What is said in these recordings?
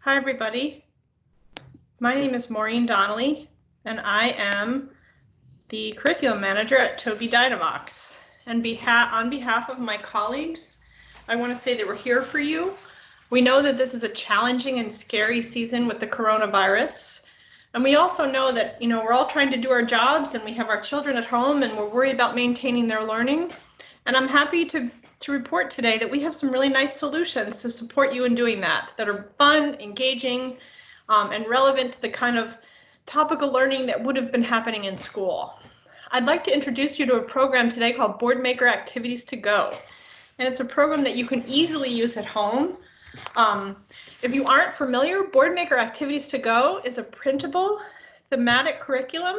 Hi, everybody. My name is Maureen Donnelly, and I am the curriculum manager at Toby Dynavox. And on behalf of my colleagues, I want to say that we're here for you. We know that this is a challenging and scary season with the coronavirus. And we also know that, we're all trying to do our jobs and we have our children at home and we're worried about maintaining their learning. And I'm happy to report today that we have some really nice solutions to support you in doing that are fun, engaging, and relevant to the kind of topical learning that would have been happening in school. I'd like to introduce you to a program today called Boardmaker Activities-to-Go. And it's a program that you can easily use at home. If you aren't familiar, Boardmaker Activities-to-Go is a printable thematic curriculum.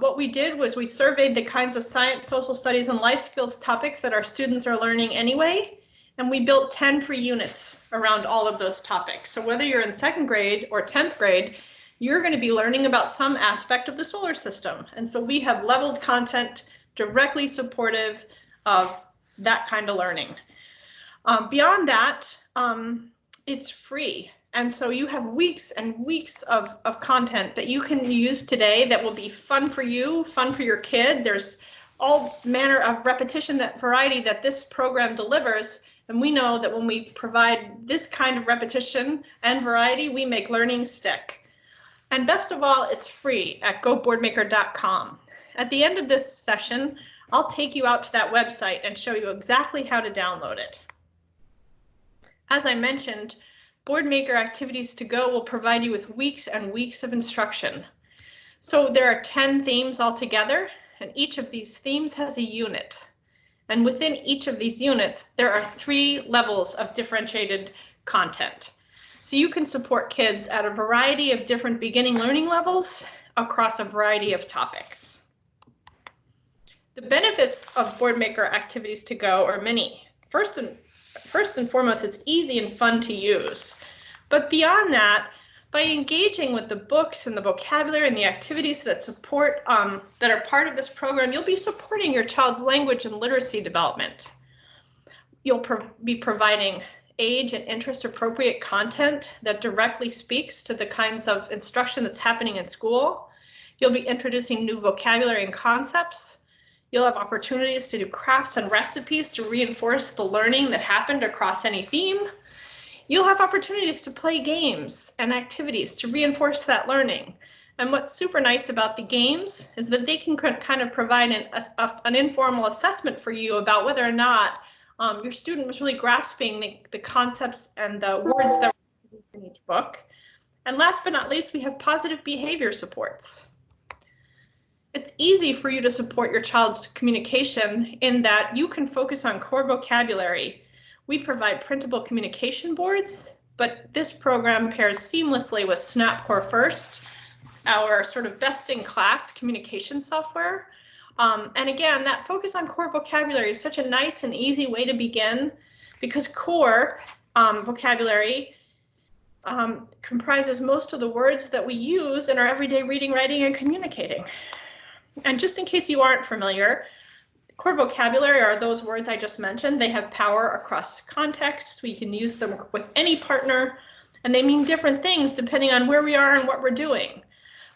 What we did was we surveyed the kinds of science, social studies, and life skills topics that our students are learning anyway, and we built 10 free units around all of those topics. So whether you're in 2nd grade or 10th grade, you're going to be learning about some aspect of the solar system. And so we have leveled content directly supportive of that kind of learning. Beyond that, it's free. And so you have weeks and weeks of content that you can use today that will be fun for you, fun for your kid. There's all manner of repetition, that variety that this program delivers. And we know that when we provide this kind of repetition and variety, we make learning stick. And best of all, it's free at goboardmaker.com. At the end of this session, I'll take you out to that website and show you exactly how to download it. As I mentioned, Boardmaker Activities-to-Go will provide you with weeks and weeks of instruction. So there are 10 themes altogether, and each of these themes has a unit. And within each of these units, there are 3 levels of differentiated content. So you can support kids at a variety of different beginning learning levels across a variety of topics. The benefits of Boardmaker Activities-to-Go are many. First and foremost, it's easy and fun to use. But beyond that, by engaging with the books and the vocabulary and the activities that support, that are part of this program, you'll be supporting your child's language and literacy development. You'll be providing age and interest appropriate content that directly speaks to the kinds of instruction that's happening in school. You'll be introducing new vocabulary and concepts. You'll have opportunities to do crafts and recipes to reinforce the learning that happened across any theme. You'll have opportunities to play games and activities to reinforce that learning. And what's super nice about the games is that they can kind of provide an informal assessment for you about whether or not your student was really grasping the concepts and the words that were in each book. And last but not least, we have positive behavior supports. It's easy for you to support your child's communication in that you can focus on core vocabulary. We provide printable communication boards, but this program pairs seamlessly with SnapCore First, our sort of best-in-class communication software. And again, that focus on core vocabulary is such a nice and easy way to begin because core vocabulary comprises most of the words that we use in our everyday reading, writing, and communicating. And just in case you aren't familiar, core vocabulary are those words I just mentioned. They have power across context. We can use them with any partner, and they mean different things depending on where we are and what we're doing.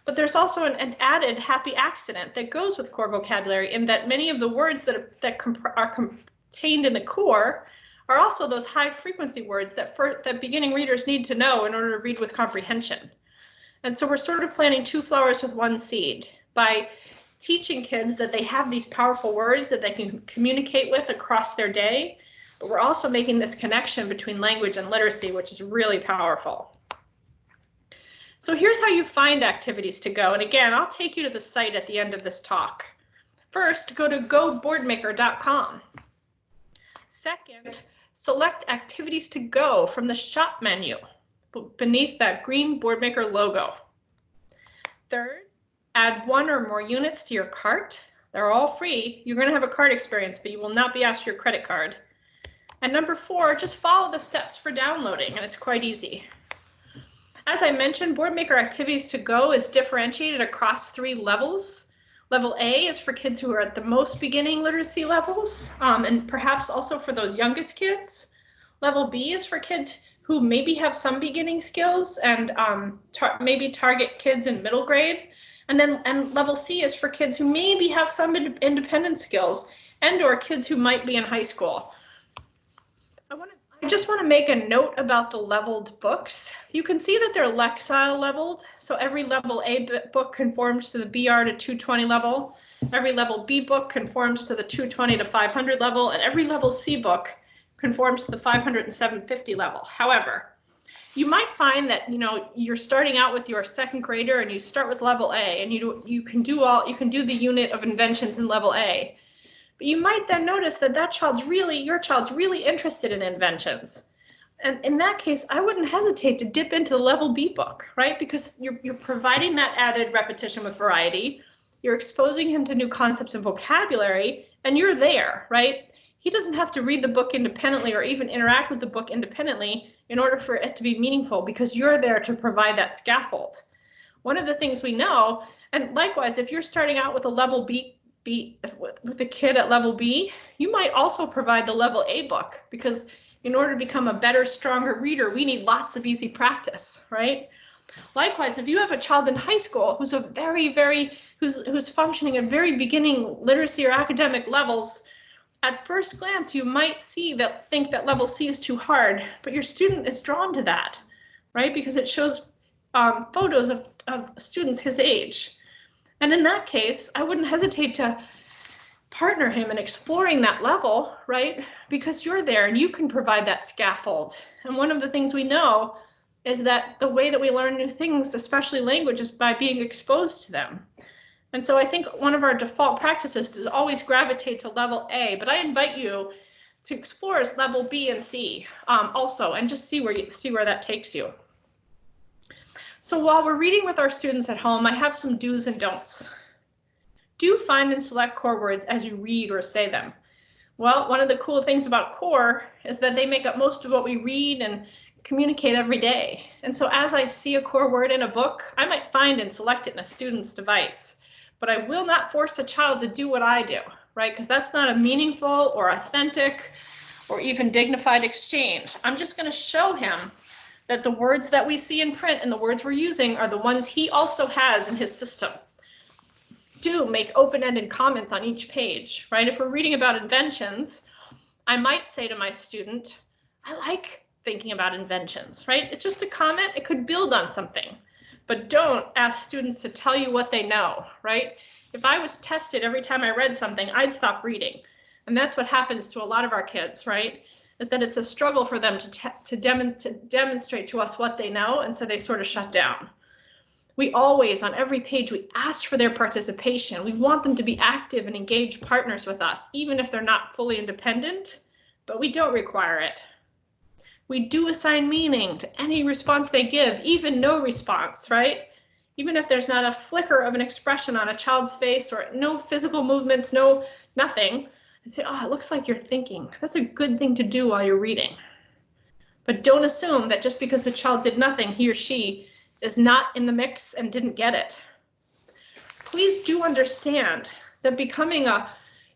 But there's also an added happy accident that goes with core vocabulary in that many of the words that are contained in the core are also those high frequency words that beginning readers need to know in order to read with comprehension. And so we're sort of planting 2 flowers with 1 seed by teaching kids that they have these powerful words that they can communicate with across their day, but we're also making this connection between language and literacy, which is really powerful. So here's how you find Activities-to-Go. And again, I'll take you to the site at the end of this talk. First, go to goboardmaker.com. Second, select Activities-to-Go from the shop menu beneath that green Boardmaker logo. Third, add 1 or more units to your cart. They're all free. You're going to have a cart experience, but you will not be asked for your credit card. And number 4, just follow the steps for downloading, and it's quite easy. As I mentioned, Boardmaker Activities-to-Go is differentiated across 3 levels. Level A is for kids who are at the most beginning literacy levels, and perhaps also for those youngest kids. Level B is for kids who maybe have some beginning skills and maybe target kids in middle grade. And level C is for kids who maybe have some independent skills and or kids who might be in high school. I just want to make a note about the leveled books. You can see that they're Lexile leveled. So every level A book conforms to the BR to 220 level. Every level B book conforms to the 220 to 500 level, and every level C book conforms to the 500 and 750 level. However, you might find that you're starting out with your second grader and you start with level A, and you can do the unit of inventions in level A. But you might then notice that your child's really interested in inventions. And in that case, I wouldn't hesitate to dip into the level B book, right? Because you're providing that added repetition with variety. You're exposing him to new concepts and vocabulary, and you're there, right? He doesn't have to read the book independently or even interact with the book independently in order for it to be meaningful, because you're there to provide that scaffold. One of the things we know, and likewise, if you're starting out with a level B with a kid at level B, you might also provide the level A book, because in order to become a better, stronger reader, we need lots of easy practice, right? Likewise, if you have a child in high school who's who's functioning at very beginning literacy or academic levels, at first glance, you might think that level C is too hard, but your student is drawn to that, right? Because it shows photos of students his age. And in that case, I wouldn't hesitate to partner him in exploring that level, right? Because you're there and you can provide that scaffold. And one of the things we know is that the way that we learn new things, especially language, is by being exposed to them. And so I think one of our default practices is always gravitate to level A, but I invite you to explore level B and C also, and just see where that takes you. So while we're reading with our students at home, I have some do's and don'ts. Do find and select core words as you read or say them. Well, one of the cool things about core is that they make up most of what we read and communicate every day. And so as I see a core word in a book, I might find and select it in a student's device, but I will not force a child to do what I do, right? Because that's not a meaningful or authentic or even dignified exchange. I'm just going to show him that the words that we see in print and the words we're using are the ones he also has in his system. Do make open-ended comments on each page, right? If we're reading about inventions, I might say to my student, I like thinking about inventions, right? It's just a comment. It could build on something, but don't ask students to tell you what they know, right? If I was tested every time I read something, I'd stop reading. And that's what happens to a lot of our kids, right? Is that it's a struggle for them to demonstrate to us what they know, and so they sort of shut down. We always, on every page, we ask for their participation. We want them to be active and engaged partners with us, even if they're not fully independent, but we don't require it. We do assign meaning to any response they give, even no response, right? Even if there's not a flicker of an expression on a child's face or no physical movements, nothing. And say, oh, it looks like you're thinking. That's a good thing to do while you're reading. But don't assume that just because the child did nothing, he or she is not in the mix and didn't get it. Please do understand that becoming an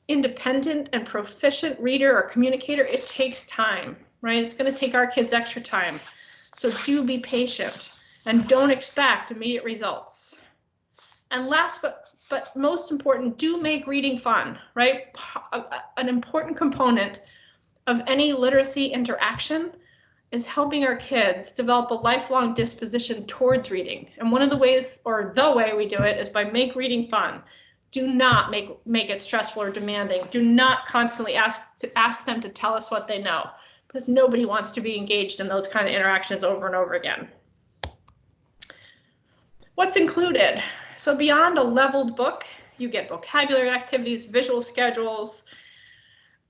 independent and proficient reader or communicator, it takes time, right? It's going to take our kids extra time. So do be patient and don't expect immediate results. And last but most important, do make reading fun, right? An important component of any literacy interaction is helping our kids develop a lifelong disposition towards reading. And one of the ways, or the way we do it, is by make reading fun. Do not make it stressful or demanding. Do not constantly ask them to tell us what they know, because nobody wants to be engaged in those kind of interactions over and over again. What's included? So beyond a leveled book, you get vocabulary activities, visual schedules,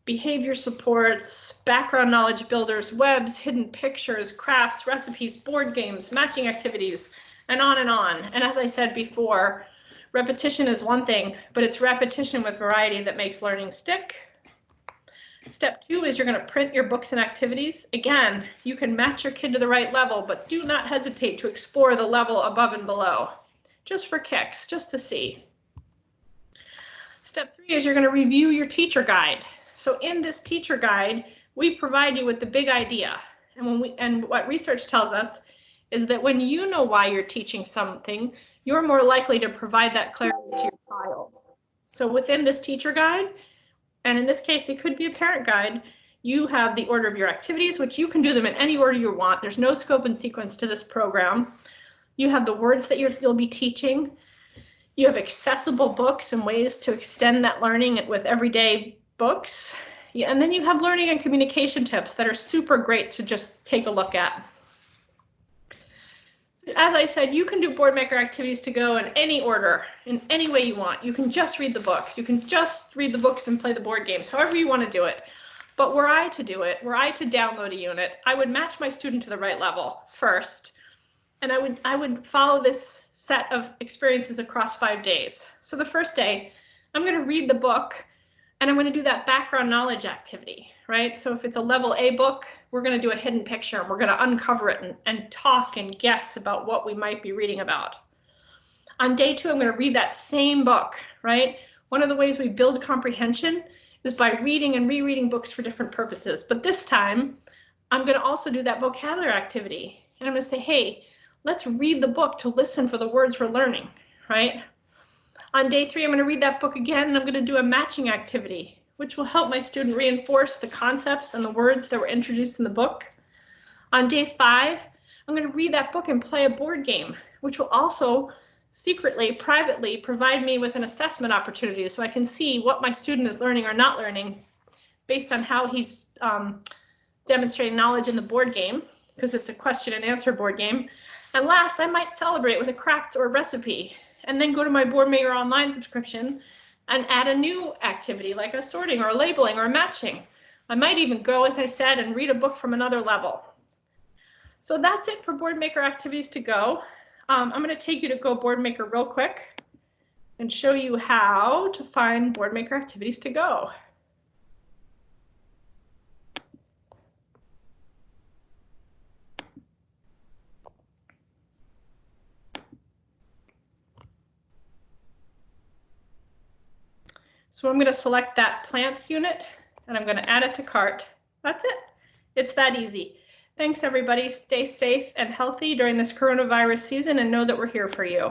behavior supports, background knowledge builders, webs, hidden pictures, crafts, recipes, board games, matching activities, and on and on. And as I said before, repetition is one thing, but it's repetition with variety that makes learning stick. Step 2 is you're going to print your books and activities. Again, you can match your kid to the right level, but do not hesitate to explore the level above and below, just for kicks, just to see. Step 3 is you're going to review your teacher guide. So in this teacher guide, we provide you with the big idea. And what research tells us is that when you know why you're teaching something, you're more likely to provide that clarity to your child. So within this teacher guide, and in this case, it could be a parent guide, you have the order of your activities, which you can do them in any order you want. There's no scope and sequence to this program. You have the words that you'll be teaching. You have accessible books and ways to extend that learning with everyday books. And then you have learning and communication tips that are super great to just take a look at. As I said, you can do Boardmaker Activities-to-Go in any order, in any way you want. You can just read the books. You can just read the books and play the board games, however you want to do it. But were I to do it, were I to download a unit, I would match my student to the right level first. And I would follow this set of experiences across 5 days. So the first day, I'm going to read the book and I'm going to do that background knowledge activity, right? So if it's a level A book, we're going to do a hidden picture and we're going to uncover it and talk and guess about what we might be reading about. On day 2, I'm going to read that same book, right? One of the ways we build comprehension is by reading and rereading books for different purposes. But this time, I'm going to also do that vocabulary activity. And I'm going to say, hey, let's read the book to listen for the words we're learning, right? On day 3, I'm going to read that book again, and I'm going to do a matching activity, which will help my student reinforce the concepts and the words that were introduced in the book. On day 5, I'm going to read that book and play a board game, which will also secretly, privately provide me with an assessment opportunity so I can see what my student is learning or not learning based on how he's demonstrating knowledge in the board game, because it's a question and answer board game. And last, I might celebrate with a craft or recipe, and then go to my Boardmaker online subscription and add a new activity like a sorting or a labeling or a matching. I might even go, as I said, and read a book from another level. So that's it for Boardmaker Activities-to-Go. I'm going to take you to Go Boardmaker real quick and show you how to find Boardmaker Activities-to-Go. So I'm going to select that plants unit and I'm going to add it to cart. That's it. It's that easy. Thanks everybody. Stay safe and healthy during this coronavirus season and know that we're here for you.